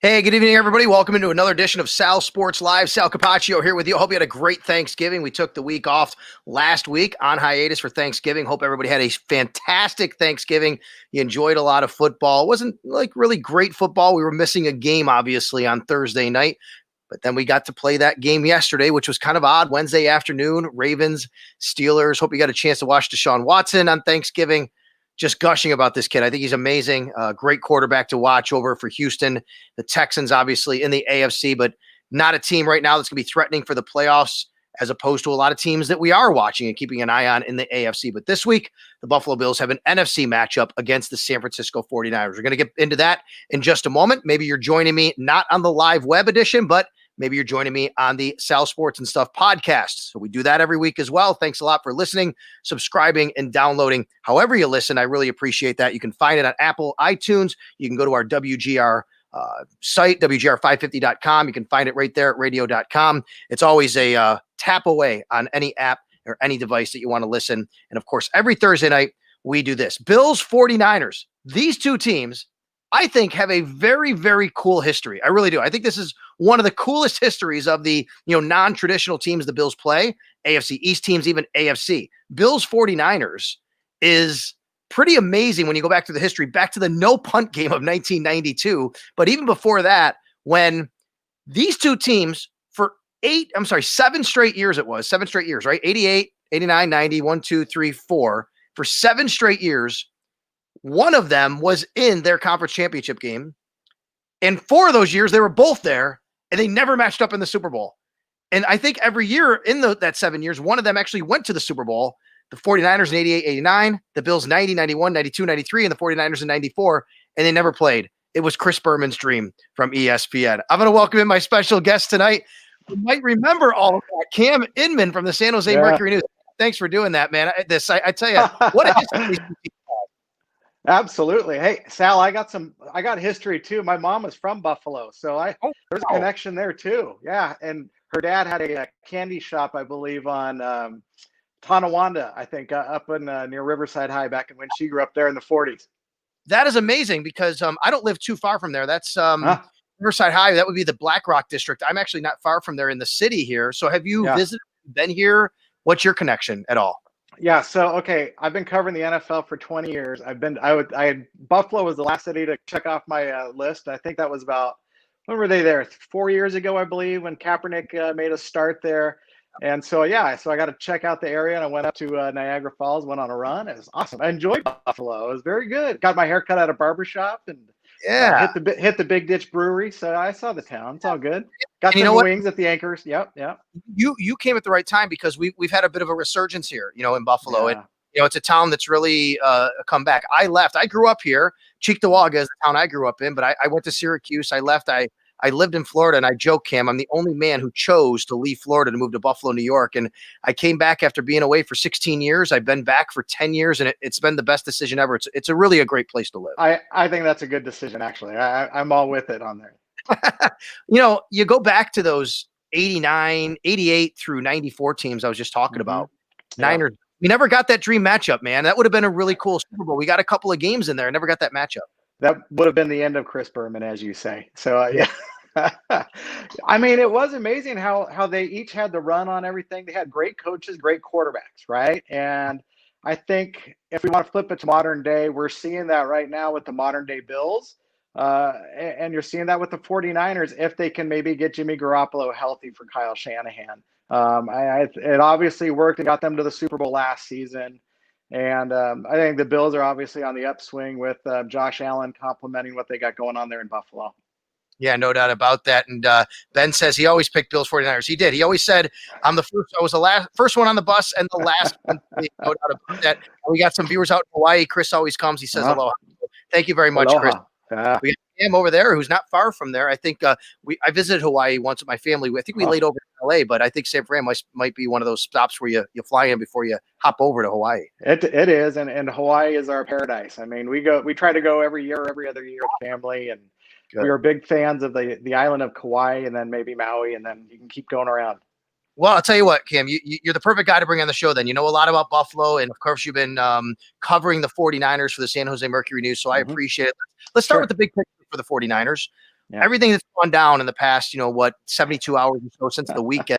Hey, good evening, everybody. Welcome into another edition of SalSports Live. Sal Capaccio here with you. Hope you had a great Thanksgiving. We took the week off last week on hiatus for Thanksgiving. Hope everybody had a fantastic Thanksgiving. You enjoyed a lot of football. It wasn't like really great football. We were missing a game, obviously, on Thursday night. But then we got to play that game yesterday, which was kind of odd. Wednesday afternoon, Ravens, Steelers. Hope you got a chance to watch Deshaun Watson on Thanksgiving. Just gushing about this kid. I think he's amazing. Great quarterback to watch over for Houston. The Texans, obviously, in the AFC, but not a team right now that's going to be threatening for the playoffs, as opposed to a lot of teams that we are watching and keeping an eye on in the AFC. But this week, the Buffalo Bills have an NFC matchup against the San Francisco 49ers. We're going to get into that in just a moment. Maybe you're joining me not on the live web edition, but maybe you're joining me on the Sal Sports and Stuff podcast. So we do that every week as well. Thanks a lot for listening, subscribing, and downloading. However you listen, I really appreciate that. You can find it on Apple, iTunes. You can go to our WGR site, WGR550.com. You can find it right there at radio.com. It's always a tap away on any app or any device that you want to listen. And of course, every Thursday night, we do this. Bills, 49ers. These two teams, I think, have a very, very cool history. I really do. I think this is one of the coolest histories of the non-traditional teams the Bills play, AFC East teams, even AFC. Bills 49ers is pretty amazing when you go back to the history, back to the no punt game of 1992. But even before that, when these two teams for 7 straight years, right? 88, 89, 90, 1, 2, 3, 4. For 7 straight years, one of them was in their conference championship game. And 4 of those years, they were both there, and they never matched up in the Super Bowl. And I think every year in that 7 years, one of them actually went to the Super Bowl. The 49ers in 88, 89, the Bills 90, 91, 92, 93, and the 49ers in 94, and they never played. It was Chris Berman's dream from ESPN. I'm going to welcome in my special guest tonight. You might remember all of that, Cam Inman from the San Jose Mercury News. Thanks for doing that, man. I tell you, what a history. Absolutely. Hey, Sal, I got history too. My mom was from Buffalo, so there's a connection there too. Yeah, and her dad had a candy shop, I believe, on Tonawanda, I think, up in near Riverside High back when she grew up there in the 40s. That is amazing because I don't live too far from there. That's Riverside High. That would be the Black Rock district. I'm actually not far from there in the city here. So have you visited, been here? What's your connection at all? Yeah, so okay, I've been covering the NFL for 20 years. Buffalo was the last city to check off my list. I think that was about, when were they there? 4 years ago, I believe, when Kaepernick made a start there. And so I got to check out the area, and I went up to Niagara Falls, went on a run. It was awesome. I enjoyed Buffalo. It was very good. Got my hair cut at a barbershop and hit the Big Ditch Brewery. So I saw the town. It's all good. Got some wings at the Anchors. Yep. You came at the right time because we've had a bit of a resurgence here, in Buffalo. And it's a town that's really come back. I left. I grew up here. Cheektowaga is the town I grew up in, but I went to Syracuse. I left. I lived in Florida, and I joke, Cam, I'm the only man who chose to leave Florida to move to Buffalo, New York. And I came back after being away for 16 years. I've been back for 10 years, and it's been the best decision ever. It's a really a great place to live. I think that's a good decision, actually. I'm all with it on there. You go back to those 89, 88 through 94 teams I was just talking about. Niners. We never got that dream matchup, man. That would have been a really cool Super Bowl. We got a couple of games in there. Never got that matchup. That would have been the end of Chris Berman, as you say. So, I mean, it was amazing how they each had the run on everything. They had great coaches, great quarterbacks, right? And I think if we want to flip it to modern day, we're seeing that right now with the modern day Bills. And you're seeing that with the 49ers if they can maybe get Jimmy Garoppolo healthy for Kyle Shanahan. It obviously worked and got them to the Super Bowl last season. And I think the Bills are obviously on the upswing with Josh Allen complementing what they got going on there in Buffalo. Yeah, no doubt about that. And Ben says he always picked Bills 49ers. He did. He always said, I was the first one on the bus and the last one. No doubt about that. We got some viewers out in Hawaii. Chris always comes. He says aloha. Thank you very much, Chris. We got him over there who's not far from there. I think I visited Hawaii once with my family. I think we laid over in LA, but I think San Fran might be one of those stops where you fly in before you hop over to Hawaii. It is, and Hawaii is our paradise. I mean, we try to go every other year with family, and we are big fans of the island of Kauai, and then maybe Maui, and then you can keep going around. Well, I'll tell you what, Cam, you're the perfect guy to bring on the show then. You know a lot about Buffalo, and of course you've been covering the 49ers for the San Jose Mercury News, so I appreciate it. Let's start with the big picture for the 49ers. Yeah. everything that's gone down in the past, 72 hours or so since the weekend.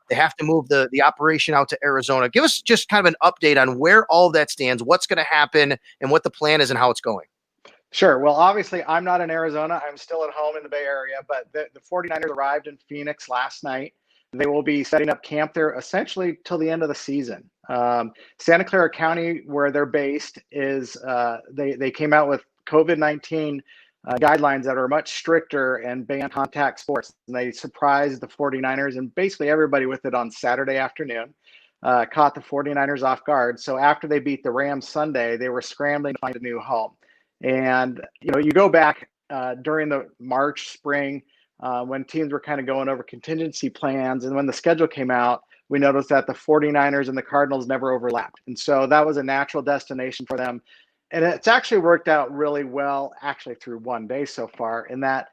They have to move the operation out to Arizona. Give us just kind of an update on where all of that stands, what's going to happen, and what the plan is and how it's going. Sure. Well, obviously, I'm not in Arizona. I'm still at home in the Bay Area, but the 49ers arrived in Phoenix last night. They will be setting up camp there essentially till the end of the season. Santa Clara County, where they're based, is they came out with COVID-19 guidelines that are much stricter and ban contact sports. And they surprised the 49ers and basically everybody with it on Saturday afternoon. Caught the 49ers off guard. So after they beat the Rams Sunday, they were scrambling to find a new home. And, you go back during the March, spring, when teams were kind of going over contingency plans. And when the schedule came out, we noticed that the 49ers and the Cardinals never overlapped. And so that was a natural destination for them. And it's actually worked out really well, actually through one day so far, in that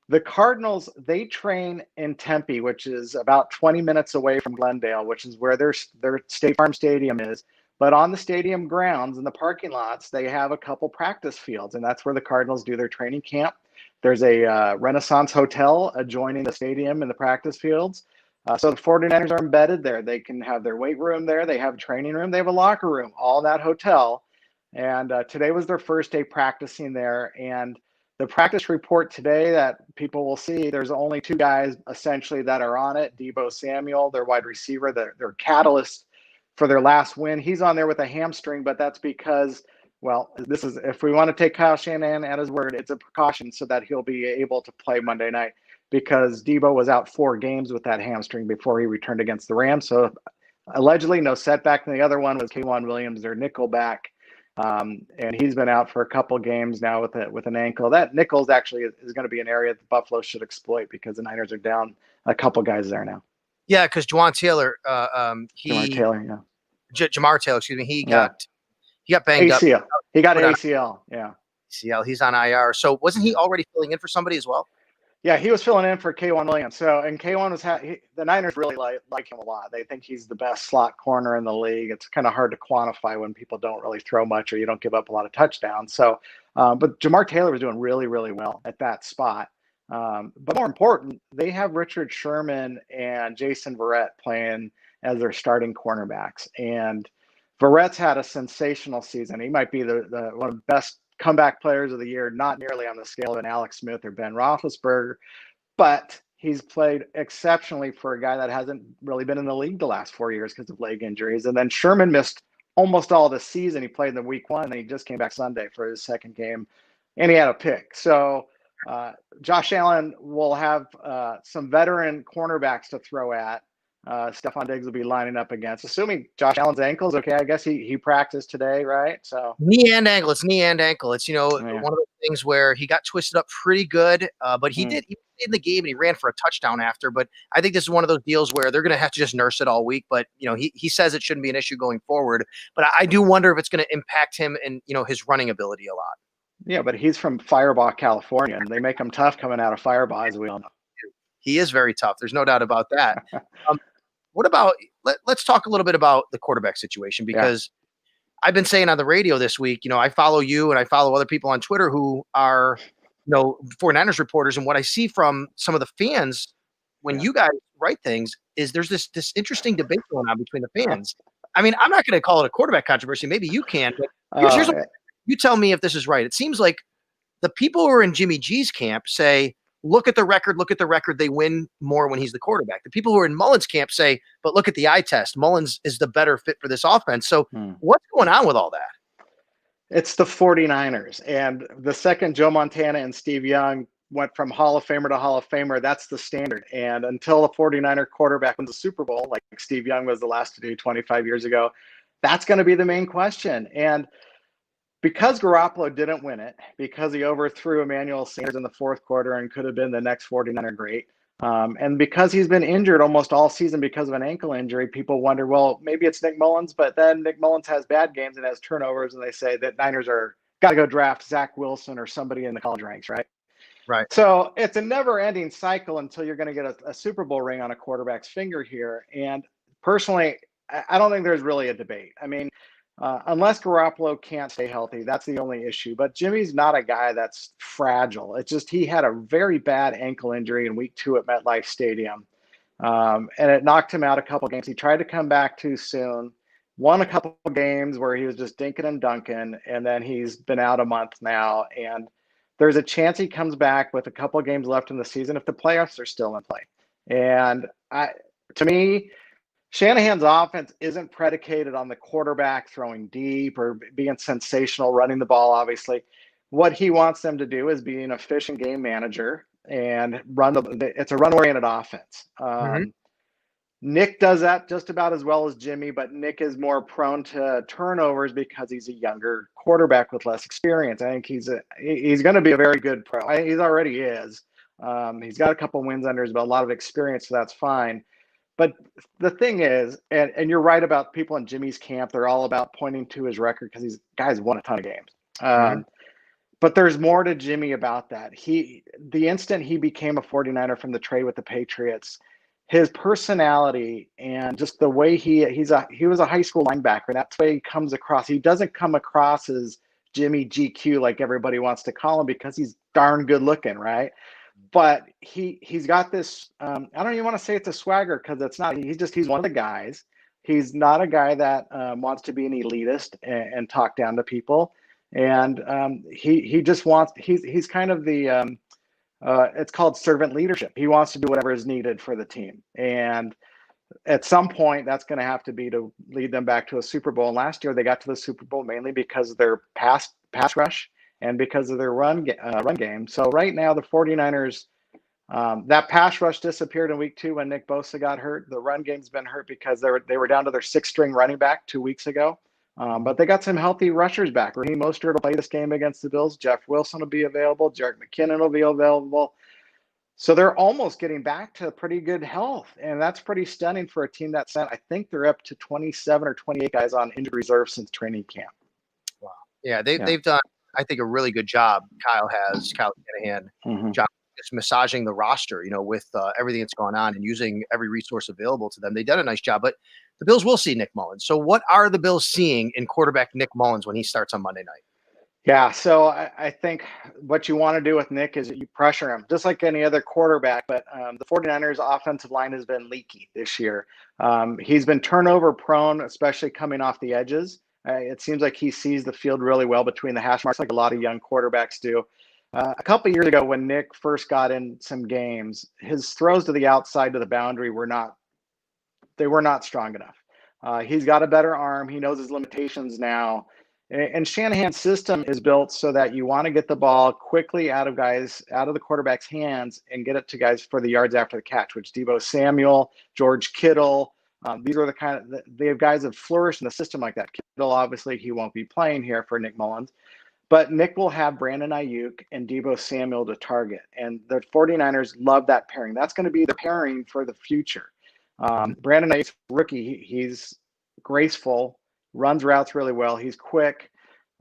the Cardinals, they train in Tempe, which is about 20 minutes away from Glendale, which is where their State Farm Stadium is. But on the stadium grounds and the parking lots, they have a couple practice fields, and that's where the Cardinals do their training camp. There's a Renaissance Hotel adjoining the stadium and the practice fields. So the 49ers are embedded there. They can have their weight room there. They have a training room. They have a locker room, all in that hotel. And today was their first day practicing there. And the practice report today that people will see, there's only two guys essentially that are on it. Deebo Samuel, their wide receiver, their catalyst for their last win. He's on there with a hamstring, but that's because, well, this is, if we want to take Kyle Shanahan at his word, it's a precaution so that he'll be able to play Monday night, because Deebo was out 4 games with that hamstring before he returned against the Rams. So allegedly no setback. And the other one was K'Wan Williams, their nickel back. And he's been out for a couple games now with an ankle. That Nichols actually is going to be an area that Buffalo should exploit, because the Niners are down a couple guys there now. Yeah, because Juwan Taylor, Jamar Taylor, yeah. Jamar Taylor, excuse me, he Yeah. got banged ACL. up. He got ACL. Yeah. ACL. He's on IR. So wasn't he already filling in for somebody as well? Yeah, he was filling in for K'Wan Williams. So, and K'Wan was the Niners really like him a lot. They think he's the best slot corner in the league. It's kind of hard to quantify when people don't really throw much or you don't give up a lot of touchdowns. So, but Jamar Taylor was doing really, really well at that spot. But more important, they have Richard Sherman and Jason Verrett playing as their starting cornerbacks. And Verrett's had a sensational season. He might be the one of the best comeback players of the year, not nearly on the scale of an Alex Smith or Ben Roethlisberger, but he's played exceptionally for a guy that hasn't really been in the league the last 4 years because of leg injuries. And then Sherman missed almost all the season. He played in the week 1, and he just came back Sunday for his second game, and he had a pick. So Josh Allen will have some veteran cornerbacks to throw at. Stephon Diggs will be lining up against, assuming Josh Allen's ankle is okay. I guess he practiced today, right? So knee and ankle. It's knee and ankle. It's yeah. one of those things where he got twisted up pretty good, but he played in the game and he ran for a touchdown after. But I think this is one of those deals where they're going to have to just nurse it all week. But he says it shouldn't be an issue going forward. But I do wonder if it's going to impact him and his running ability a lot. Yeah, but he's from Firebaugh, California, and they make him tough coming out of Firebaugh, as we all know. He is very tough. There's no doubt about that. What about let's talk a little bit about the quarterback situation, because I've been saying on the radio this week, I follow you and I follow other people on Twitter who are, 49ers reporters. And what I see from some of the fans when you guys write things is there's this interesting debate going on between the fans. I mean, I'm not going to call it a quarterback controversy. Maybe you can, but here's you tell me if this is right. It seems like the people who are in Jimmy G's camp say, look at the record. They win more when he's the quarterback. The people who are in Mullins' camp say, but look at the eye test. Mullins is the better fit for this offense. So what's going on with all that? It's the 49ers. And the second Joe Montana and Steve Young went from Hall of Famer to Hall of Famer, that's the standard. And until a 49er quarterback wins a Super Bowl, like Steve Young was the last to do 25 years ago, that's going to be the main question. And because Garoppolo didn't win it, because he overthrew Emmanuel Sanders in the fourth quarter and could have been the next 49er great, and because he's been injured almost all season because of an ankle injury, people wonder, well, maybe it's Nick Mullins, but then Nick Mullins has bad games and has turnovers, and they say that Niners are got to go draft Zach Wilson or somebody in the college ranks, right? Right. So it's a never-ending cycle until you're going to get a Super Bowl ring on a quarterback's finger here. And personally, I don't think there's really a debate. I mean, unless Garoppolo can't stay healthy, that's the only issue. But Jimmy's not a guy that's fragile. It's just he had a very bad ankle injury in week 2 at MetLife Stadium. And it knocked him out a couple games. He tried to come back too soon, won a couple games where he was just dinking and dunking, and then he's been out a month now. And there's a chance he comes back with a couple of games left in the season if the playoffs are still in play. And to me, Shanahan's offense isn't predicated on the quarterback throwing deep or being sensational, running the ball, obviously. What he wants them to do is be an efficient game manager and it's a run-oriented offense. Mm-hmm. Nick does that just about as well as Jimmy, but Nick is more prone to turnovers because he's a younger quarterback with less experience. I think he's going to be a very good pro. He already is. He's got a couple wins under his belt, a lot of experience, so that's fine. But the thing is, and you're right about people in Jimmy's camp, they're all about pointing to his record because these guys won a ton of games. Mm-hmm. But there's more to Jimmy about that. The instant he became a 49er from the trade with the Patriots, his personality and just the way he was a high school linebacker. That's the way he comes across. He doesn't come across as Jimmy GQ like everybody wants to call him because he's darn good looking, right? But he's got this. I don't even want to say it's a swagger because it's not. He's one of the guys. He's not a guy that wants to be an elitist and talk down to people. And he just wants. He's kind of the. It's called servant leadership. He wants to do whatever is needed for the team. And at some point, that's going to have to be to lead them back to a Super Bowl. And last year, they got to the Super Bowl mainly because of their pass rush and because of their run game. So right now, the 49ers, that pass rush disappeared in week 2 when Nick Bosa got hurt. The run game's been hurt because they were down to their 6th-string running back 2 weeks ago. But they got some healthy rushers back. Raheem Mostert will play this game against the Bills. Jeff Wilson will be available. Jerick McKinnon will be available. So they're almost getting back to pretty good health. And that's pretty stunning for a team that sent, I think they're up to 27 or 28 guys on injured reserve since training camp. Wow. Yeah, they've done, I think, a really good job. Kyle Shanahan, job just massaging the roster, with everything that's gone on and using every resource available to them. They did a nice job, but the Bills will see Nick Mullins. So what are the Bills seeing in quarterback Nick Mullins when he starts on Monday night? Yeah, so I think what you want to do with Nick is you pressure him, just like any other quarterback. But the 49ers offensive line has been leaky this year. He's been turnover prone, especially coming off the edges. It seems like he sees the field really well between the hash marks, like a lot of young quarterbacks do. A couple of years ago, when Nick first got in some games, his throws to the outside of the boundary were not strong enough. He's got a better arm. He knows his limitations now. And Shanahan's system is built so that you want to get the ball quickly out of the quarterback's hands and get it to guys for the yards after the catch, which Deebo Samuel, George Kittle, these are they have guys that flourish in the system like that. Kittle, obviously, he won't be playing here for Nick Mullins. But Nick will have Brandon Ayuk and Deebo Samuel to target. And the 49ers love that pairing. That's going to be the pairing for the future. Brandon Ayuk's rookie. He's graceful, runs routes really well. He's quick,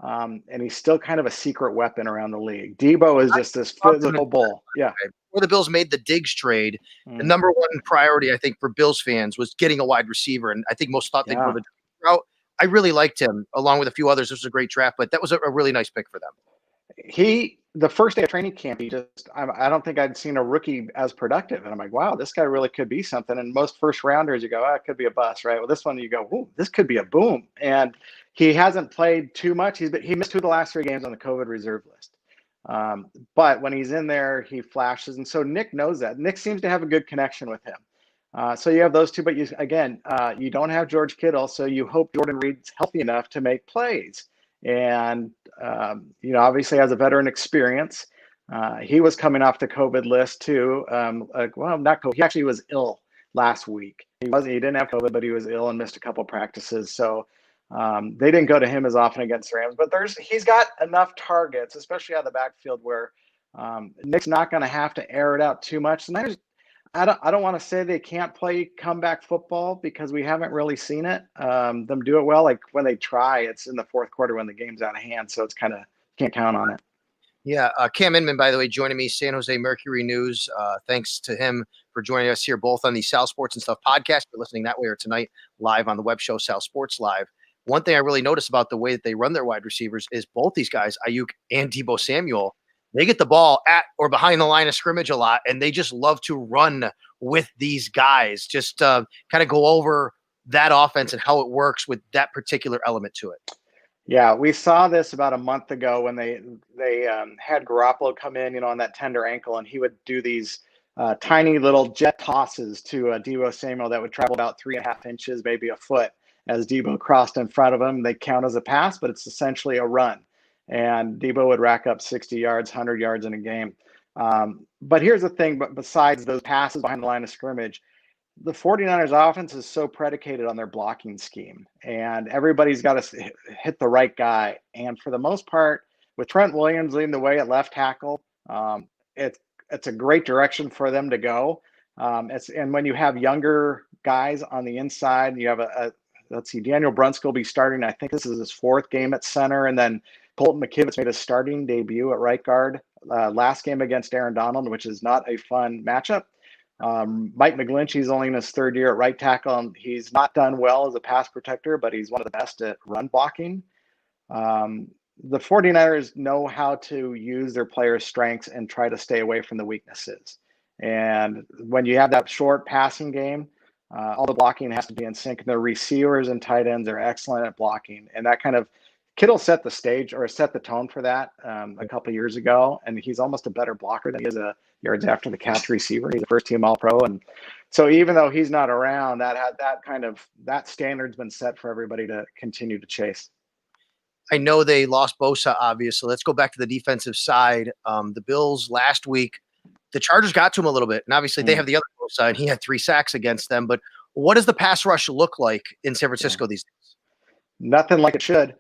and he's still kind of a secret weapon around the league. Deebo is just this physical bull. Yeah. Before the Bills made the Diggs trade, the number one priority, I think, for Bills fans was getting a wide receiver. And I think most thought they'd go the route. I really liked him, along with a few others. This was a great draft, but that was a really nice pick for them. The first day of training camp, I don't think I'd seen a rookie as productive. And I'm like, wow, this guy really could be something. And most first rounders, you go, it could be a bust, right? Well, this one, you go, ooh, this could be a boom. And he hasn't played too much. He missed 2 of the last 3 games on the COVID reserve list. But when he's in there, he flashes. And so Nick knows that. Nick seems to have a good connection with him. So you have those two, but you don't have George Kittle, so you hope Jordan Reed's healthy enough to make plays. And, obviously has a veteran experience. He was coming off the COVID list too. Not COVID. He actually was ill last week. He didn't have COVID, but he was ill and missed a couple practices. So they didn't go to him as often against the Rams, but he's got enough targets, especially out of the backfield, where Nick's not going to have to air it out too much. And I don't want to say they can't play comeback football because we haven't really seen them do it well. Like when they try, it's in the fourth quarter when the game's out of hand. So it's kind of can't count on it. Yeah. Cam Inman, by the way, joining me, San Jose Mercury News. Thanks to him for joining us here, both on the SalSports and Stuff podcast. You're listening that way or tonight live on the web show, SalSports Live. one thing I really notice about the way that they run their wide receivers is both these guys, Ayuk and Debo Samuel, they get the ball at or behind the line of scrimmage a lot, and they just love to run with these guys. Just kind of go over that offense and how it works with that particular element to it. Yeah, we saw this about a month ago when they had Garoppolo come in, on that tender ankle, and he would do these tiny little jet tosses to Debo Samuel that would travel about 3.5 inches, maybe a foot, as Debo crossed in front of him. They count as a pass, but it's essentially a run. And Debo would rack up 60 yards, 100 yards in a game. But here's the thing, but besides those passes behind the line of scrimmage, the 49ers offense is so predicated on their blocking scheme, and everybody's got to hit the right guy. And for the most part, with Trent Williams leading the way at left tackle, it's a great direction for them to go. And when you have younger guys on the inside, you have let's see, Daniel Brunskill will be starting. I think this is his 4th game at center, and then Colton McKivitz made a starting debut at right guard last game against Aaron Donald, which is not a fun matchup. Mike McGlinchey's only in his 3rd year at right tackle, and he's not done well as a pass protector, but he's one of the best at run blocking. The 49ers know how to use their players' strengths and try to stay away from the weaknesses. And when you have that short passing game, all the blocking has to be in sync. And the receivers and tight ends are excellent at blocking. And that kind of Kittle set the stage or set the tone for that a couple of years ago. And he's almost a better blocker than he is a yards after the catch receiver. He's a first-team All-Pro. And so even though he's not around, that standard's been set for everybody to continue to chase. I know they lost Bosa, obviously. Let's go back to the defensive side. The Bills last week, the Chargers got to him a little bit, and obviously they have the other Bosa, and he had 3 sacks against them. But what does the pass rush look like in San Francisco these days? Nothing like it should.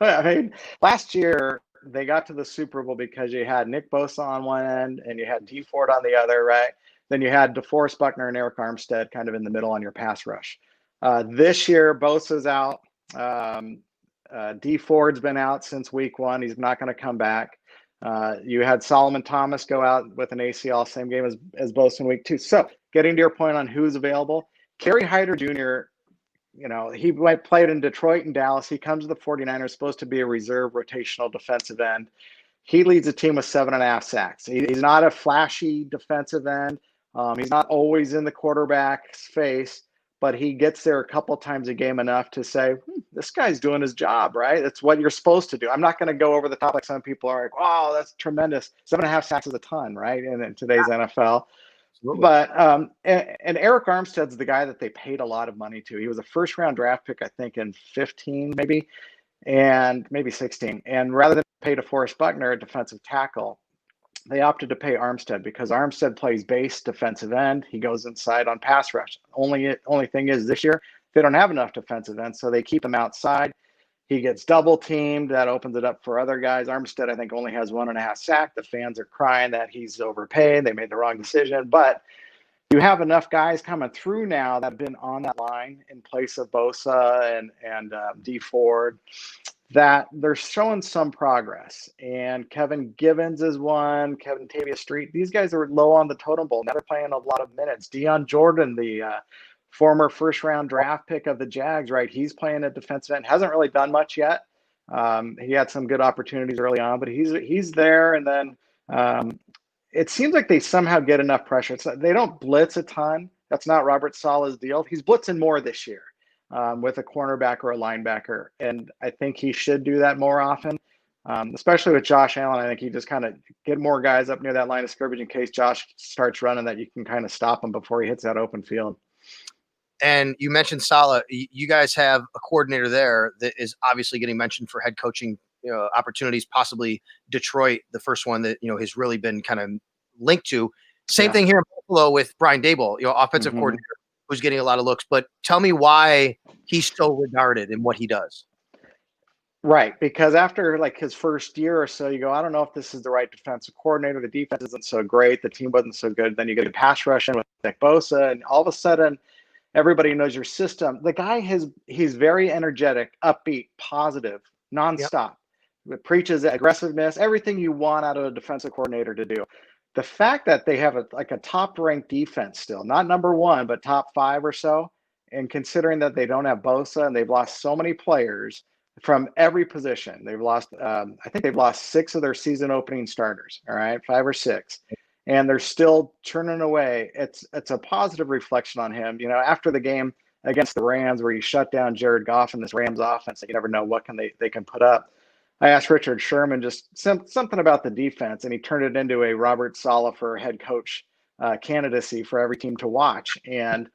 I mean, last year they got to the Super Bowl because you had Nick Bosa on one end and you had Dee Ford on the other, right? Then you had DeForest Buckner and Eric Armstead kind of in the middle on your pass rush. This year, Bosa's out. Dee Ford's been out since week 1. He's not going to come back. You had Solomon Thomas go out with an ACL, same game as Bosa in week 2. So getting to your point on who's available, Kerry Hyder Jr., he played in Detroit and Dallas. He comes to the 49ers, supposed to be a reserve rotational defensive end. He leads a team with 7.5 sacks. He's not a flashy defensive end. He's not always in the quarterback's face, but he gets there a couple times a game enough to say, this guy's doing his job, right? That's what you're supposed to do. I'm not going to go over the top like some people are like, wow, that's tremendous. 7.5 sacks is a ton, right? In today's NFL. Absolutely. But and Eric Armstead's the guy that they paid a lot of money to. He was a 1st-round draft pick, I think, in 15 maybe, and maybe 16. And rather than pay DeForest Buckner, a defensive tackle, they opted to pay Armstead because Armstead plays base defensive end. He goes inside on pass rush. Only thing is this year they don't have enough defensive ends, so they keep him outside. He gets double teamed. That opens it up for other guys. Armstead, I think, only has 1.5 sacks. The fans are crying that he's overpaid. They made the wrong decision. But you have enough guys coming through now that have been on that line in place of Bosa and Dee Ford that they're showing some progress. And Kevin Givens is one. Kevin Tavia Street. These guys are low on the totem pole. Now they're playing a lot of minutes. Deion Jordan, the former 1st-round draft pick of the Jags, right? He's playing at defensive end. Hasn't really done much yet. He had some good opportunities early on, but he's there. And then it seems like they somehow get enough pressure. They don't blitz a ton. That's not Robert Saleh's deal. He's blitzing more this year with a cornerback or a linebacker, and I think he should do that more often. Especially with Josh Allen, I think he just kind of get more guys up near that line of scrimmage in case Josh starts running, that you can kind of stop him before he hits that open field. And you mentioned Saleh. You guys have a coordinator there that is obviously getting mentioned for head coaching opportunities, possibly Detroit, the first one that has really been kind of linked to. Same thing here in Buffalo with Brian Daboll, offensive coordinator, who's getting a lot of looks. But tell me why he's so regarded in what he does. Right, because after like his first year or so, you go, I don't know if this is the right defensive coordinator. The defense isn't so great. The team wasn't so good. Then you get a pass rush in with Nick Bosa, and all of a sudden, everybody knows your system. The guy he's very energetic, upbeat, positive, nonstop. It preaches aggressiveness, everything you want out of a defensive coordinator to do. The fact that they have a top-ranked defense still, not number 1, but top 5 or so, And considering that they don't have Bosa and they've lost so many players from every position, they've lost, I think they've lost 6 of their season opening starters, all right, 5 or 6. And they're still churning away. It's a positive reflection on him. After the game against the Rams where he shut down Jared Goff and this Rams offense, you never know what they can put up. I asked Richard Sherman just something about the defense, and he turned it into a Robert Saleh for head coach candidacy for every team to watch. And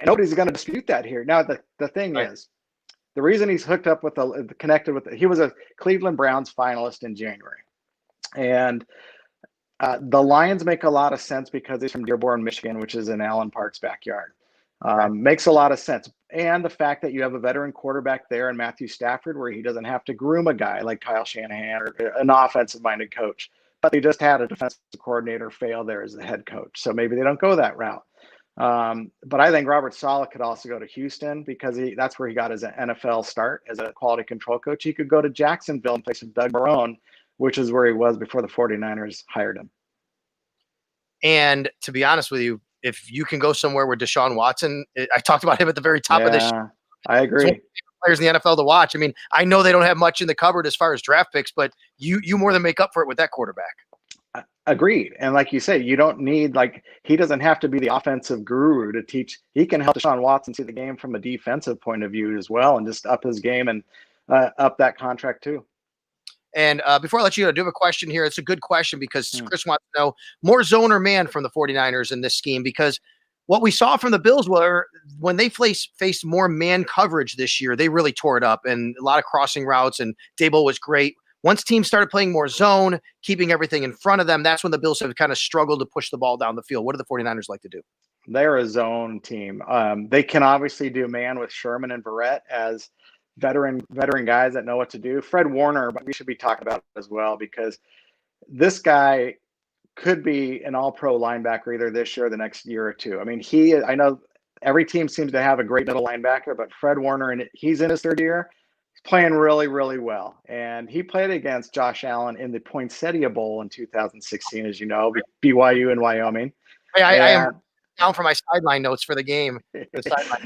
nobody's going to dispute that here. Now, the thing is, the reason he's hooked up with he was a Cleveland Browns finalist in January. And the Lions make a lot of sense because he's from Dearborn, Michigan, which is in Allen Park's backyard. Makes a lot of sense. And the fact that you have a veteran quarterback there in Matthew Stafford, where he doesn't have to groom a guy like Kyle Shanahan or an offensive-minded coach. But they just had a defensive coordinator fail there as the head coach. So maybe they don't go that route. But I think Robert Saleh could also go to Houston because that's where he got his NFL start as a quality control coach. He could go to Jacksonville and play some Doug Marrone, which is where he was before the 49ers hired him. And to be honest with you, if you can go somewhere where Deshaun Watson, I talked about him at the very top of this show. I agree. Players in the NFL to watch. I mean, I know they don't have much in the cupboard as far as draft picks, but you more than make up for it with that quarterback. Agreed. And like you say, you don't need, he doesn't have to be the offensive guru to teach. He can help Deshaun Watson see the game from a defensive point of view as well, and just up his game and up that contract too. And before I let you go, I do have a question here. It's a good question because Chris wants to know more zone or man from the 49ers in this scheme, because what we saw from the Bills were when they faced more man coverage this year, they really tore it up and a lot of crossing routes, and Dable was great. Once teams started playing more zone, keeping everything in front of them, that's when the Bills have kind of struggled to push the ball down the field. What do the 49ers like to do? They're a zone team. They can obviously do man with Sherman and Verrett as veteran guys that know what to do. Fred Warner, but we should be talking about as well, because this guy could be an all-pro linebacker either this year or the next year or two. I mean, I know every team seems to have a great middle linebacker, but Fred Warner, and he's in his 3rd year, he's playing really, really well. And he played against Josh Allen in the Poinsettia Bowl in 2016, as you know, BYU and Wyoming. I am down for my sideline notes for the game.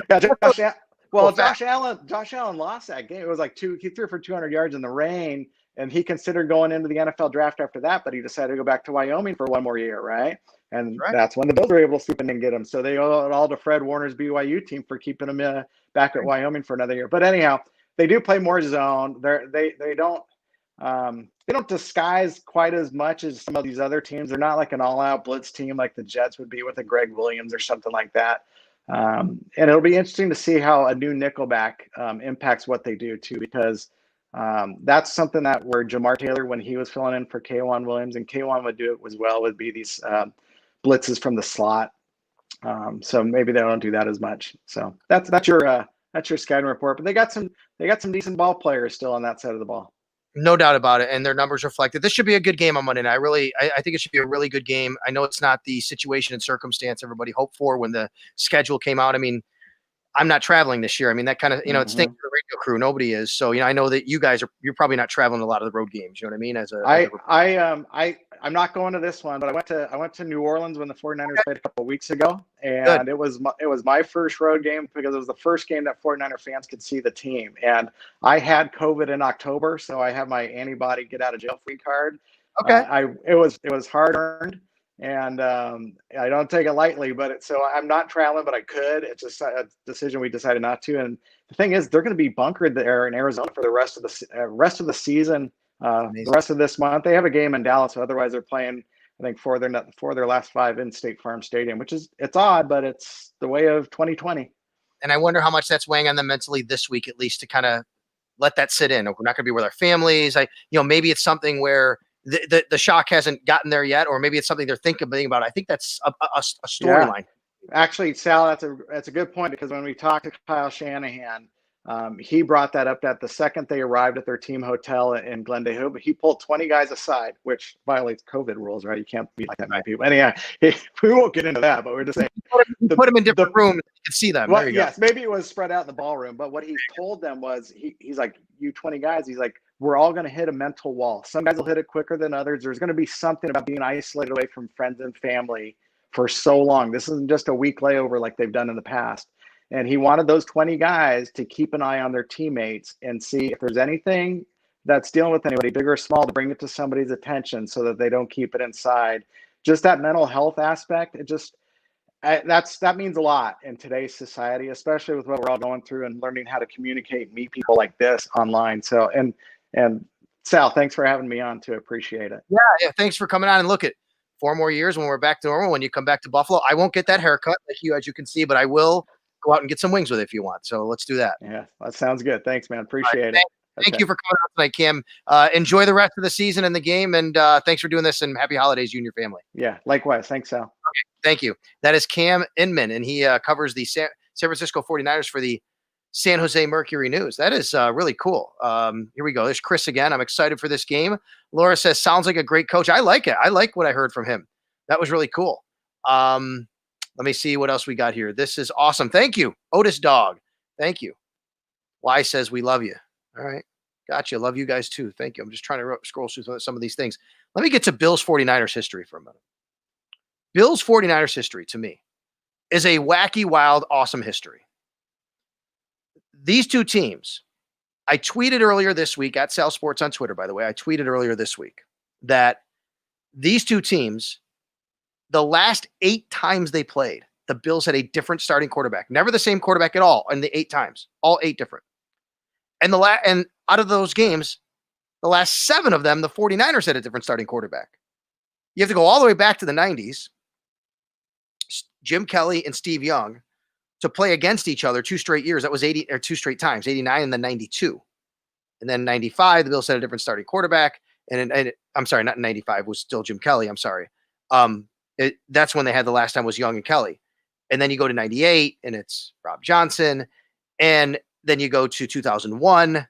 Josh Allen lost that game. It was he threw for 200 yards in the rain, and he considered going into the NFL draft after that, but he decided to go back to Wyoming for one more year, right? And that's when the Bills were able to swoop in and get him. So they owe it all to Fred Warner's BYU team for keeping him back at Wyoming for another year. But anyhow, they do play more zone. They don't disguise quite as much as some of these other teams. They're not like an all-out blitz team like the Jets would be with a Greg Williams or something like that. And it'll be interesting to see how a new nickelback impacts what they do too, because that's something where Jamar Taylor, when he was filling in for K'Wan Williams, and K'Wan would do it as well, would be these blitzes from the slot. So maybe they don't do that as much. So that's your scouting report. But they got some decent ball players still on that side of the ball. No doubt about it, and their numbers reflect it. This should be a good game on Monday night. I think it should be a really good game. I know it's not the situation and circumstance everybody hoped for when the schedule came out. I mean, I'm not traveling this year. I mean, that kind of, it stinks for the radio crew. Nobody is. So, I know that you guys you're probably not traveling a lot of the road games. You know what I mean? I'm not going to this one, but I went to New Orleans when the 49ers played a couple of weeks ago, and it was my first road game because it was the first game that 49er fans could see the team. And I had COVID in October, so I have my antibody get out of jail free card. Okay. It was hard earned. And I don't take it lightly, so I'm not traveling, but I could. It's just a decision we decided not to. And the thing is, they're going to be bunkered there in Arizona for the rest of the season, the rest of this month. They have a game in Dallas, so otherwise they're playing, I think, for their last 5 in State Farm Stadium, it's odd, but it's the way of 2020. And I wonder how much that's weighing on them mentally this week, at least, to kind of let that sit in. We're not going to be with our families. Maybe it's something where the shock hasn't gotten there yet, or maybe it's something they're thinking about. I think that's a storyline. Yeah. Actually, Sal, that's a good point, because when we talked to Kyle Shanahan, he brought that up that the second they arrived at their team hotel in Glendale, but he pulled 20 guys aside, which violates COVID rules, right? You can't be like that many people. Anyhow, we won't get into that, but we're just saying. Put them in different rooms, you can see them. Well, yes, maybe it was spread out in the ballroom, but what he told them was, he's like, you 20 guys, he's like, we're all going to hit a mental wall. Some guys will hit it quicker than others. There's going to be something about being isolated away from friends and family for so long. This isn't just a week layover like they've done in the past. And he wanted those 20 guys to keep an eye on their teammates and see if there's anything that's dealing with anybody, big or small, to bring it to somebody's attention so that they don't keep it inside. Just that mental health aspect, that means a lot in today's society, especially with what we're all going through and learning how to communicate, meet people like this online. So, and Sal, thanks for having me on too. Appreciate it. Yeah. Thanks for coming on. And look, at 4 more years when we're back to normal, when you come back to Buffalo, I won't get that haircut like you, as you can see, but I will go out and get some wings with it if you want. So let's do that. Yeah, that sounds good. Thanks, man. Appreciate it. Thank you for coming out tonight, Cam. Enjoy the rest of the season and the game, and thanks for doing this, and happy holidays, you and your family. Yeah, likewise. Thanks, Sal. Okay, thank you. That is Cam Inman, and he covers the San Francisco 49ers for the San Jose Mercury News. That is really cool. Here we go. There's Chris again. I'm excited for this game. Laura says, sounds like a great coach. I like it. I like what I heard from him. That was really cool. Let me see what else we got here. This is awesome. Thank you, Otis Dog. Thank you. Y says, we love you. All right. Gotcha. Love you guys too. Thank you. I'm just trying to scroll through some of these things. Let me get to Bills 49ers history for a minute. Bills 49ers history to me is a wacky, wild, awesome history. These two teams, I tweeted earlier this week at SalSports on Twitter, by the way. I tweeted earlier this week that these two teams, the last 8 times they played, the Bills had a different starting quarterback. Never the same quarterback at all in the 8 times. All 8 different. And and out of those games, the last 7 of them, the 49ers had a different starting quarterback. You have to go all the way back to the 90s, Jim Kelly and Steve Young, to play against each other 2 straight years. That was 2 straight times, 89 and then 92. And then 95, the Bills had a different starting quarterback. And I'm sorry, not in 95, it was still Jim Kelly. I'm sorry. That's when they had the last time was Young and Kelly. And then you go to 98 and it's Rob Johnson. And then you go to 2001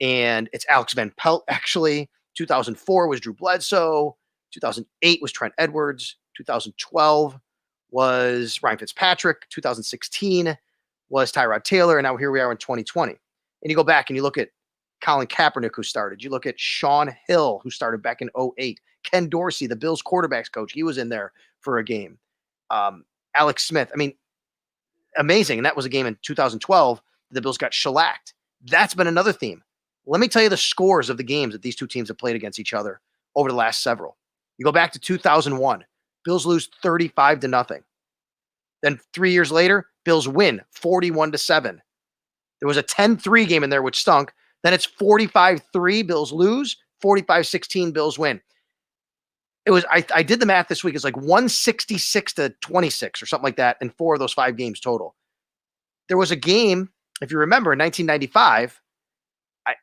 and it's Alex Van Pelt, actually. 2004 was Drew Bledsoe. 2008 was Trent Edwards. 2012 was Ryan Fitzpatrick. 2016 was Tyrod Taylor. And now here we are in 2020. And you go back and you look at Colin Kaepernick, who started. You look at Sean Hill, who started back in 2008. Ken Dorsey, the Bills quarterbacks coach, he was in there for a game. Alex Smith. I mean, amazing. And that was a game in 2012. The Bills got shellacked. That's been another theme. Let me tell you the scores of the games that these two teams have played against each other over the last several. You go back to 2001. Bills lose 35-0. Then 3 years later, Bills win 41-7. There was a 10-3 game in there, which stunk. Then it's 45-3, Bills lose. 45-16, Bills win. It was, I did the math this week. It's like 166-26 or something like that in 4 of those 5 games total. There was a game, if you remember, in 1995.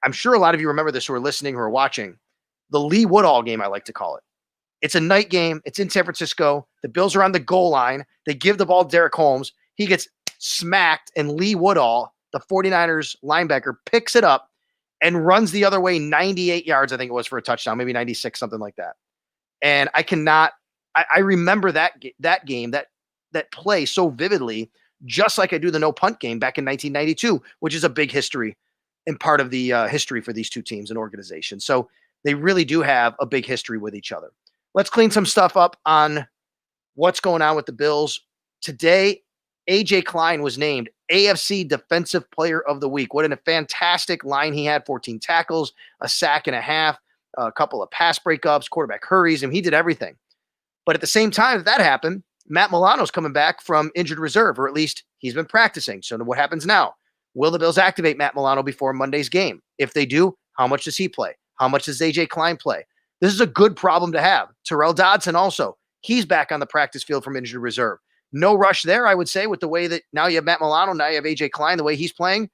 I'm sure a lot of you remember this who are listening, who are watching. The Lee Woodall game, I like to call it. It's a night game. It's in San Francisco. The Bills are on the goal line. They give the ball to Derek Holmes. He gets smacked, and Lee Woodall, the 49ers linebacker, picks it up and runs the other way 98 yards, I think it was, for a touchdown, maybe 96, something like that. And I remember that game, that play so vividly, just like I do the no punt game back in 1992, which is a big history and part of the history for these two teams and organizations. So they really do have a big history with each other. Let's clean some stuff up on what's going on with the Bills. Today, AJ Klein was named AFC Defensive Player of the Week. What a fantastic line he had. 14 tackles, a sack and a half, a couple of pass breakups, quarterback hurries, and he did everything. But at the same time that happened, Matt Milano's coming back from injured reserve, or at least he's been practicing. So what happens now? Will the Bills activate Matt Milano before Monday's game? If they do, how much does he play? How much does AJ Klein play? This is a good problem to have. Terrell Dodson also, he's back on the practice field from injured reserve. No rush there, I would say, with the way that now you have Matt Milano, now you have AJ Klein, the way he's playing.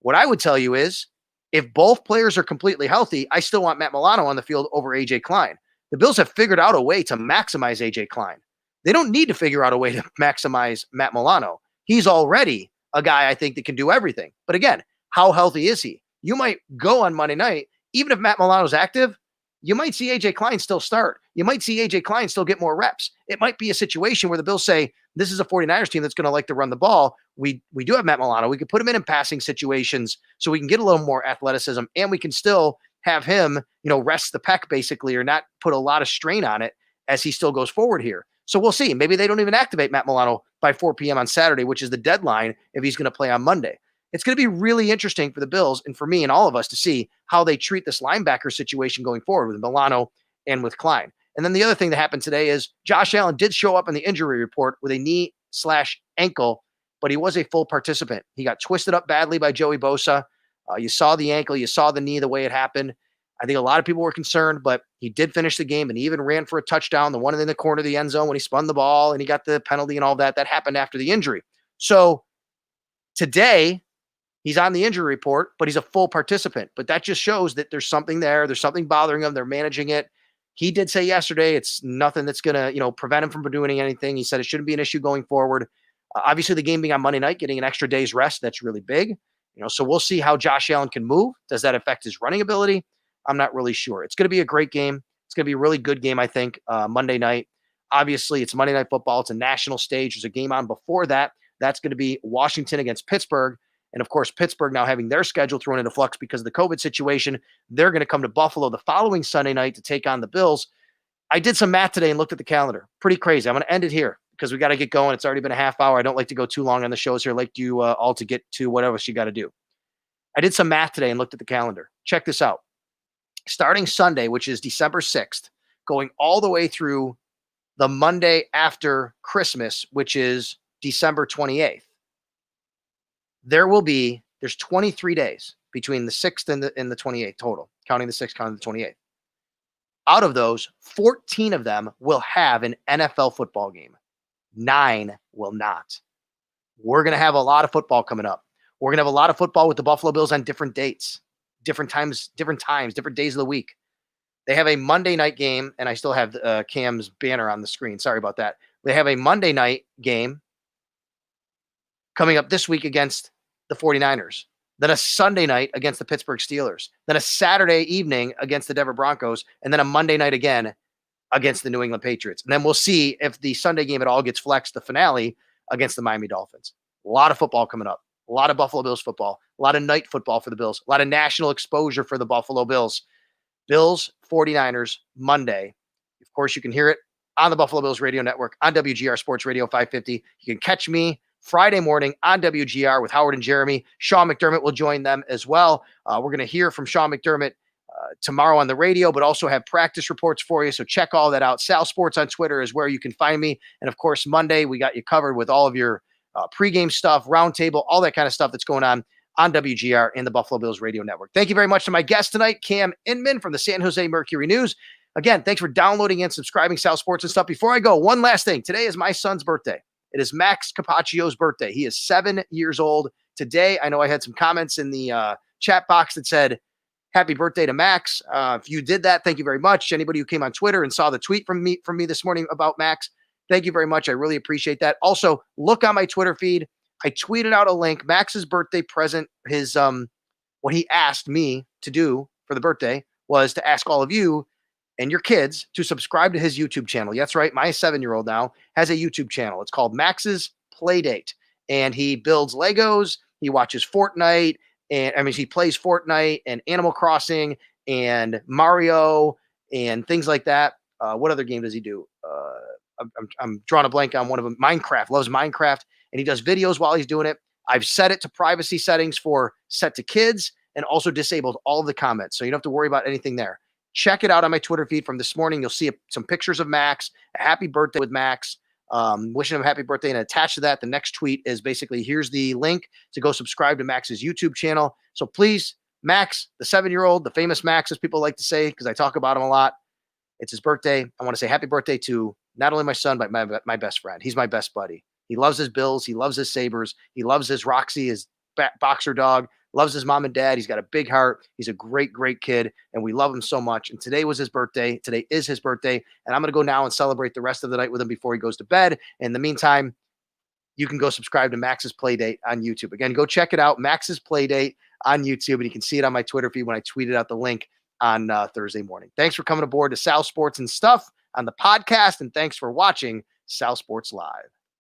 What I would tell you is, if both players are completely healthy, I still want Matt Milano on the field over AJ Klein. The Bills have figured out a way to maximize AJ Klein. They don't need to figure out a way to maximize Matt Milano. He's already a guy, I think, that can do everything. But again, how healthy is he? You might go on Monday night, even if Matt Milano's active, you might see AJ Klein still start. You might see AJ Klein still get more reps. It might be a situation where the Bills say, this is a 49ers team that's going to like to run the ball. We do have Matt Milano. We could put him in passing situations so we can get a little more athleticism, and we can still have him, rest the peck basically, or not put a lot of strain on it as he still goes forward here. So we'll see. Maybe they don't even activate Matt Milano by 4 p.m. on Saturday, which is the deadline if he's going to play on Monday. It's going to be really interesting for the Bills and for me and all of us to see how they treat this linebacker situation going forward with Milano and with Klein. And then the other thing that happened today is Josh Allen did show up in the injury report with a knee/ankle, but he was a full participant. He got twisted up badly by Joey Bosa. You saw the ankle, you saw the knee, the way it happened. I think a lot of people were concerned, but he did finish the game and he even ran for a touchdown, the one in the corner of the end zone when he spun the ball and he got the penalty and all that. That happened after the injury. So today, he's on the injury report, but he's a full participant. But that just shows that there's something there. There's something bothering him. They're managing it. He did say yesterday it's nothing that's going to, prevent him from doing anything. He said it shouldn't be an issue going forward. Obviously, the game being on Monday night, getting an extra day's rest, that's really big. So we'll see how Josh Allen can move. Does that affect his running ability? I'm not really sure. It's going to be a great game. It's going to be a really good game, I think, Monday night. Obviously, it's Monday Night Football. It's a national stage. There's a game on before that. That's going to be Washington against Pittsburgh. And, of course, Pittsburgh now having their schedule thrown into flux because of the COVID situation. They're going to come to Buffalo the following Sunday night to take on the Bills. I did some math today and looked at the calendar. Pretty crazy. I'm going to end it here because we got to get going. It's already been a half hour. I don't like to go too long on the shows here. I like you all to get to whatever you got to do. I did some math today and looked at the calendar. Check this out. Starting Sunday, which is December 6th, going all the way through the Monday after Christmas, which is December 28th, there's 23 days between the 6th and the 28th total, counting the 6th, counting the 28th. Out of those, 14 of them will have an NFL football game. 9 will not. We're going to have a lot of football coming up. We're going to have a lot of football with the Buffalo Bills on different dates, different times, different days of the week. They have a Monday night game, and I still have Cam's banner on the screen. Sorry about that. They have a Monday night game coming up this week against the 49ers. Then a Sunday night against the Pittsburgh Steelers. Then a Saturday evening against the Denver Broncos. And then a Monday night again against the New England Patriots. And then we'll see if the Sunday game at all gets flexed, the finale against the Miami Dolphins. A lot of football coming up. A lot of Buffalo Bills football. A lot of night football for the Bills. A lot of national exposure for the Buffalo Bills. Bills, 49ers, Monday. Of course, you can hear it on the Buffalo Bills Radio Network, on WGR Sports Radio 550. You can catch me Friday morning on WGR with Howard and Jeremy. Sean McDermott will join them as well. We're going to hear from Sean McDermott tomorrow on the radio, but also have practice reports for you. So check all that out. SalSports on Twitter is where you can find me. And of course, Monday, we got you covered with all of your pregame stuff, roundtable, all that kind of stuff that's going on WGR and the Buffalo Bills Radio Network. Thank you very much to my guest tonight, Cam Inman from the San Jose Mercury News. Again, thanks for downloading and subscribing SalSports and stuff. Before I go, one last thing. Today is my son's birthday. It is Max Capaccio's birthday. He is 7 years old today. I know I had some comments in the chat box that said, happy birthday to Max. If you did that, thank you very much. Anybody who came on Twitter and saw the tweet from me this morning about Max, thank you very much. I really appreciate that. Also, look on my Twitter feed. I tweeted out a link. Max's birthday present, his what he asked me to do for the birthday was to ask all of you and your kids to subscribe to his YouTube channel. That's right. My 7-year-old now has a YouTube channel. It's called Max's Playdate. And he builds Legos. He watches Fortnite. He plays Fortnite and Animal Crossing and Mario and things like that. What other game does he do? I'm drawing a blank on one of them. Minecraft. Loves Minecraft. And he does videos while he's doing it. I've set it to privacy settings for set to kids and also disabled all of the comments. So you don't have to worry about anything there. Check it out on my Twitter feed from this morning. You'll see some pictures of Max, a happy birthday with Max, wishing him a happy birthday. And attached to that, the next tweet is basically, here's the link to go subscribe to Max's YouTube channel. So please, Max, the 7-year-old, the famous Max, as people like to say, because I talk about him a lot. It's his birthday. I want to say happy birthday to not only my son, but my best friend. He's my best buddy. He loves his Bills. He loves his Sabres. He loves his Roxy, his boxer dog. Loves his mom and dad. He's got a big heart. He's a great, great kid, and we love him so much. And today was his birthday. Today is his birthday, and I'm going to go now and celebrate the rest of the night with him before he goes to bed. In the meantime, you can go subscribe to Max's Playdate on YouTube. Again, go check it out, Max's Playdate on YouTube, and you can see it on my Twitter feed when I tweeted out the link on Thursday morning. Thanks for coming aboard to SalSports and Stuff on the podcast, and thanks for watching SalSports Live.